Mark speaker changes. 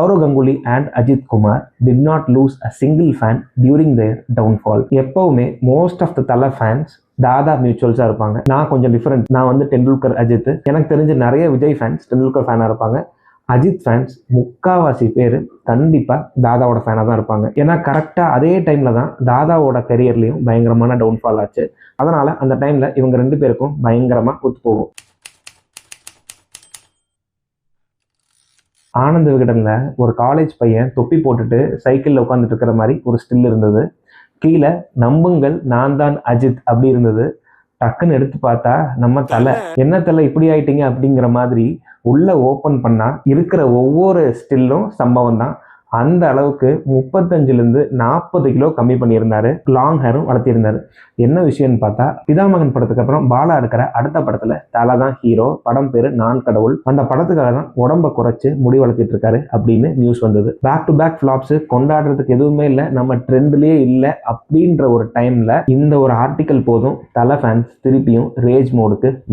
Speaker 1: Saurav Ganguly and Ajit Kumar did not lose a single fan during their downfall. எப்பவுமே most of the தலை fans தாதா மியூச்சுவல்ஸாக இருப்பாங்க. நான் கொஞ்சம் different. நான் வந்து டெண்டுல்கர் அஜித். எனக்கு தெரிஞ்ச நிறைய விஜய் ஃபேன்ஸ் டெண்டுல்கர் ஃபேனாக இருப்பாங்க. அஜித் ஃபேன்ஸ் முக்காவாசி பேர் கண்டிப்பாக தாதாவோட ஃபேனாக தான் இருப்பாங்க. ஏன்னா கரெக்டாக அதே டைமில் தான் தாதாவோட கரியர்லேயும் பயங்கரமான டவுன்ஃபால் ஆச்சு. அதனால் அந்த டைமில் இவங்க ரெண்டு பேருக்கும் பயங்கரமாக ஒத்து போகும். ஆனந்த் விகடன்ல ஒரு காலேஜ் பையன் தொப்பி போட்டுட்டு சைக்கிளில் உட்காந்துட்டு இருக்கிற மாதிரி ஒரு ஸ்டில் இருந்தது. கீழே நம்புங்கள் நான் தான் அஜித் அப்படி இருந்தது. டக்குன்னு எடுத்து பார்த்தா நம்ம தலை, என்ன தலை இப்படி ஆயிட்டீங்க அப்படிங்கிற மாதிரி உள்ள ஓப்பன் பண்ணா இருக்கிற ஒவ்வொரு ஸ்டில்லும் சம்பவம் தான். அந்த அளவுக்கு 35லேருந்து 40 கிலோ கம்மி பண்ணியிருந்தாரு. லாங் ஹேரும் வளர்த்திருந்தாரு. என்ன விஷயம்னு பார்த்தா, பிதாமகன் படத்துக்கு அப்புறம் பாலா இருக்கிற அடுத்த படத்துல தலை தான் ஹீரோ. படம் பேரு நான் கடவுள். அந்த படத்துக்காக தான் உடம்ப குறைச்சு முடி வளர்த்திட்டு இருக்காரு அப்படின்னு நியூஸ் வந்தது. பேக் டு பேக் ஃபிளாப்ஸ், கொண்டாடுறதுக்கு எதுவுமே இல்லை, நம்ம ட்ரெண்ட்லயே இல்லை அப்படின்ற ஒரு டைம்ல இந்த ஒரு ஆர்டிக்கல் போதும் தலை ஃபேன்ஸ் திருப்பியும் ரேஜ் மோடுக்கு